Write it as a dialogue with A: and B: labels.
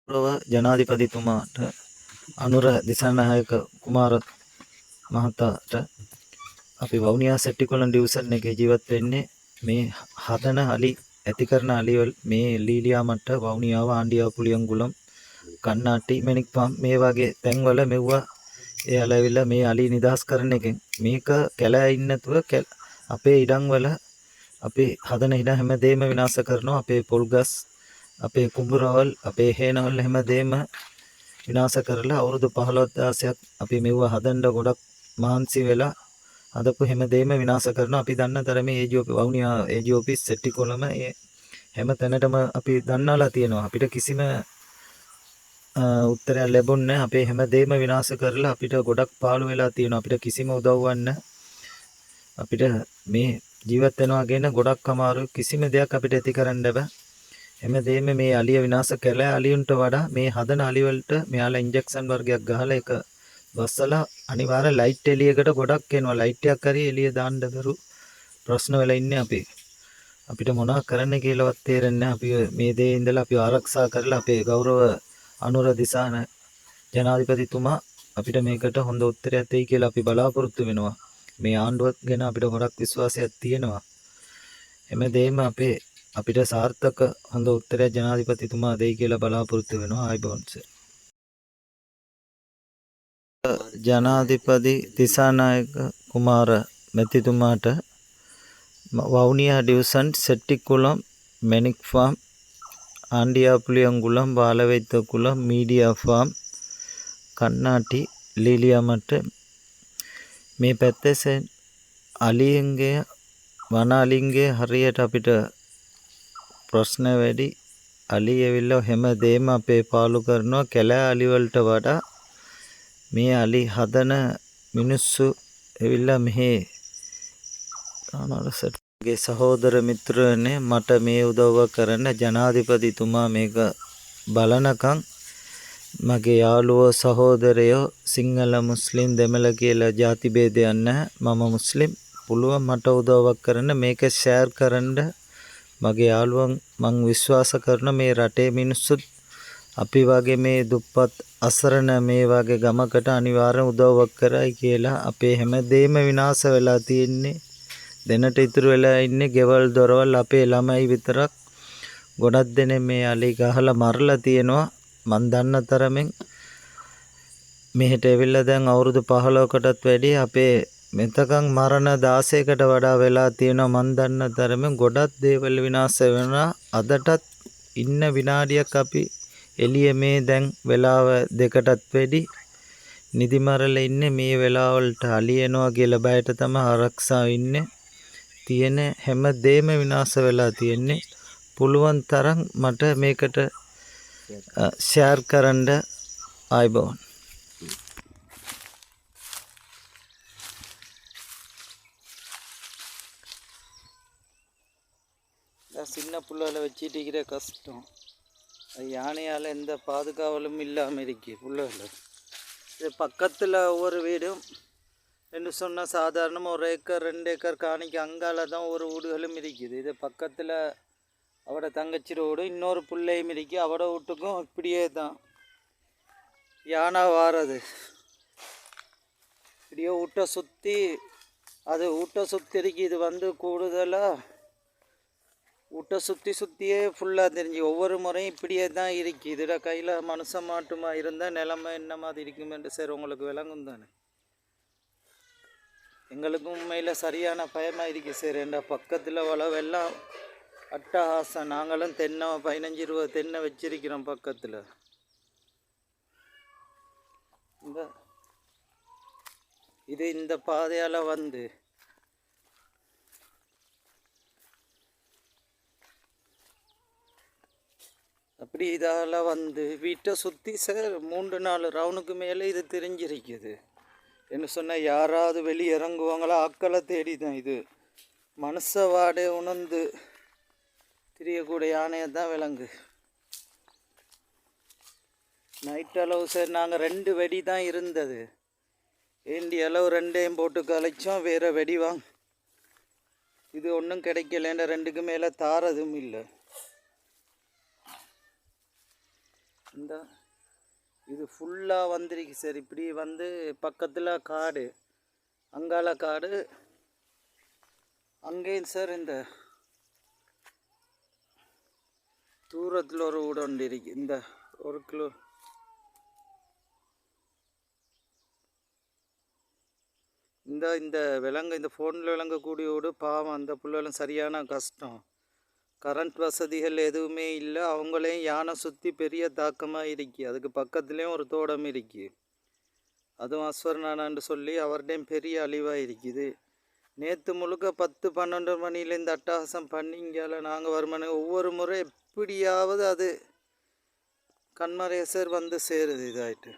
A: ගෞරව ජනාධිපතිතුමාට අනුර දිසානායක කුමාර මහතාට අපි වවුනියා සෙට්ටිකොළන් ඩිවිසන් එකේ ජීවත් වෙන්නේ මේ හදන අලි ඇති කරන අලිවල මේ ලීලියා මට්ට වවුනියාව ආණ්ඩියාව පුලියන්ගුලම් කන්නාටි මැණික් ෆාම් මේ වගේ තැන්වල මෙව්වා එයාලා ඇවිල්ලා මේ අලි නිදහස් කරන එකෙන් මේක කැලෑ ඉන්නේ නැතුව අපේ ඉඩම් වල අපි හදන ඉඩම් හැමදේම විනාශ කරනවා අපේ පොල් ගස් අපේ කුඹුරවල් අපේ හේනවල් හැමදේම විනාශ කරලා අවුරුදු 15,000ක් අපි මෙව්ව හදන්න ගොඩක් මහන්සි වෙලා හදපු හැමදේම විනාශ කරනවා. අපි දන්න තරමේ AGOP වවුනියා AGOP සෙට්ටිකොළම හැම තැනටම අපි දන්නාලා තියෙනවා. අපිට කිසිම උත්තරයක් ලැබුණේ නැහැ. අපේ හැමදේම විනාශ කරලා අපිට ගොඩක් පාළු වෙලා තියෙනවා. අපිට කිසිම උදව්වක් අපිට මේ ජීවත් වෙනවා කියන ගොඩක් අමාරු කිසිම දෙයක් අපිට ඇති කරන්න බෑ. හැමදේම මේ අලිය විනාශ කළා. අලියුන්ට වඩා මේ හදන අලි වලට මෙයාලා ඉන්ජෙක්ෂන් වර්ගයක් ගහලා ඒක බස්සලා අනිවාර්ය ලයිට් එළියකට ගොඩක් එනවා. ලයිට් එකක් හරි එළිය දාන්න බැරු ප්‍රශ්න වෙලා ඉන්නේ අපි. අපිට මොනවා කරන්න කියලාවත් තේරෙන්නේ නැහැ. අපි මේ දේ ඉඳලා අපි ආරක්ෂා කරලා අපේ ගෞරව අනුර දිසාන ජනාධිපතිතුමා අපිට මේකට හොඳ උත්තරයක් දෙයි කියලා අපි බලාපොරොත්තු වෙනවා. මේ ආණ්ඩුවත් ගැන අපිට ගොඩක් විශ්වාසයක් තියෙනවා. හැමදේම අපිට සාර්ථක හොඳ උත්තරයක් ජනාධිපතිතුමා දෙයි කියලා බලාපොරොත්තු වෙනවා. ආයිබෝන් සර්. ජනාධිපති දිසානායක කුමාර මැතිතුමාට වවුනියා ඩිවිසන් සෙට්ටිකුළම් මැණික් ෆාම් ආණ්ඩියාපුලියන්ගුලම් බාලවෛද්‍යකුලම් මීඩියා ෆාම් කන්නාටි ලීලියා මට මේ පැත්තේ අලියන්ගේ වන අලින්ගේ හරියට අපිට ප්‍රශ්න වැඩි. අලි ඇවිල්ලා හැමදේම අපේ පාලු කරනවා. කැලෑ අලි වලට වඩා මේ අලි හදන මිනිස්සු ඇවිල්ලා මෙහි ගේ සහෝදර මිත්‍රයනේ මට මේ උදව්ව කරන ජනාධිපතිතුමා මේක බලනකම් මගේ යාළුවෝ සහෝදරයෝ සිංහල මුස්ලිම් දෙමළ කියලා ಜಾති ભેදයක් නැහැ. මම මුස්ලිම් පුළුවන් මට උදව්වක් කරන්න මේක ෂෙයාර් කරන්න මගේ යාළුවන් මං විශ්වාස කරන මේ රටේ මිනිස්සුත් අපි වගේ මේ දුප්පත් අසරණ මේ වගේ ගමකට අනිවාර්යෙන් උදව්වක් කරයි කියලා අපේ හැමදේම විනාශ වෙලා තියෙන්නේ. දැනට ඉතුරු වෙලා ඉන්නේ ගෙවල් දොරවල් අපේ ළමයි විතරක්. ගොඩක් දෙනෙක් මේ අලි ගහලා මරලා තියෙනවා. මන් දන්න තරමින් මෙහෙට ඇවිල්ලා දැන් අවුරුදු 15කටත් වැඩි අපේ මෙතකන් මරණ 16කට වඩා වෙලා තියෙනවා. මන් දන්න තරමින් ගොඩක් දේවල් විනාශ වෙනවා. අදටත් ඉන්න විනාඩියක් අපි එළිය මේ දැන් වෙලාව 2කටත් වැඩි නිදිමරලා ඉන්නේ. මේ වෙලාවලට අලි එනවා කියලා බයට තමයි ආරක්ෂාව ඉන්නේ. තියෙන හැම දෙයක්ම විනාශ වෙලා තියෙන්නේ. පුළුවන් තරම් මට මේකට ෂෙයාර් කරන්න ආයිබෝන්. சின்ன புள்ளால வச்சுட்டு இருக்கிற கஷ்டம். யானையால் எந்த பாதுகாவலும் இல்லாமல் இருக்கு புள்ளால. இது பக்கத்தில் ஒவ்வொரு வீடும் என்று சொன்னால் சாதாரணமாக 1 ஏக்கர் 2 ஏக்கர் காணிக்கு அங்கால தான் ஒரு வீடுகளும் இருக்குது. இது பக்கத்தில் அவட தங்கச்சி ரோடு இன்னொரு பிள்ளையும் இருக்கு. அவட வீட்டுக்கும் இப்படியே தான் யானை வாரது. இப்படியே வீட்டை சுற்றி அது வீட்டை சுற்றி இருக்கு. இது வந்து கூடுதலாக வீட்டை சுற்றியே ஃபுல்லாக தெரிஞ்சு ஒவ்வொரு முறையும் இப்படியே தான் இருக்குது. இதில் கையில் மனுஷன் மாட்டுமா இருந்தால் நிலமை என்ன மாதிரி இருக்குமென்று சார் உங்களுக்கு விளங்கும் தானே. எங்களுக்கும் உண்மையில் சரியான பயமாக இருக்குது சார். என்ற பக்கத்தில் வளவெல்லாம் அட்டகாசம். நாங்களும் தென்னை 15-20 தென்னை வச்சிருக்கிறோம் பக்கத்தில். இந்த பாதையால் வந்து அப்படி இதால் வந்து வீட்டை சுற்றி சார் 3-4 ரவுண்டுக்கு மேலே இது தெரிஞ்சிருக்குது. என்ன சொன்னால் யாராவது வெளியே இறங்குவாங்களா ஆக்களை தேடி தான். இது மனுஷ வாடை உணர்ந்து தெரியக்கூடிய யானையை தான் விலங்கு. நைட் அளவு சார் நாங்கள் 2 வெடி தான் இருந்தது. வேண்டிய அளவு 2ஐயும் போட்டு கலைச்சோம். வேறு வெடி இது ஒன்றும் கிடைக்கலன்ற 2க்கு மேலே தாரதும் இல்லை. இந்த இது ஃபுல்லாக வந்துருக்கு சார். இப்படி வந்து பக்கத்தில் காடு, அங்கால காடு, அங்கேயும் சார் இந்த தூரத்தில் ஒரு வீடு ஒன்று இருக்கு. இந்த 1 கிலோ இந்த இந்த ஃபோனில் விளங்கக்கூடிய வீடு பாவம். அந்த பிள்ளைகளும் சரியான கஷ்டம். கரண்ட் வசதிகள் எதுவுமே இல்லை. அவங்களையும் யானை சுற்றி பெரிய தாக்கமாக இருக்கு. அதுக்கு பக்கத்துலேயும் ஒரு தோட்டம் இருக்குது. அதுவும் அஸ்வர்ணானான்னு சொல்லி அவர்டையும் பெரிய அழிவாக இருக்குது. நேற்று முழுக்க 10-12 மணியில் இந்த அட்டகாசம் பண்ணி இங்கால நாங்கள் வருமானம் ஒவ்வொரு முறை எப்படியாவது அது கண்மரேசர் வந்து சேருது இதாயிட்டு.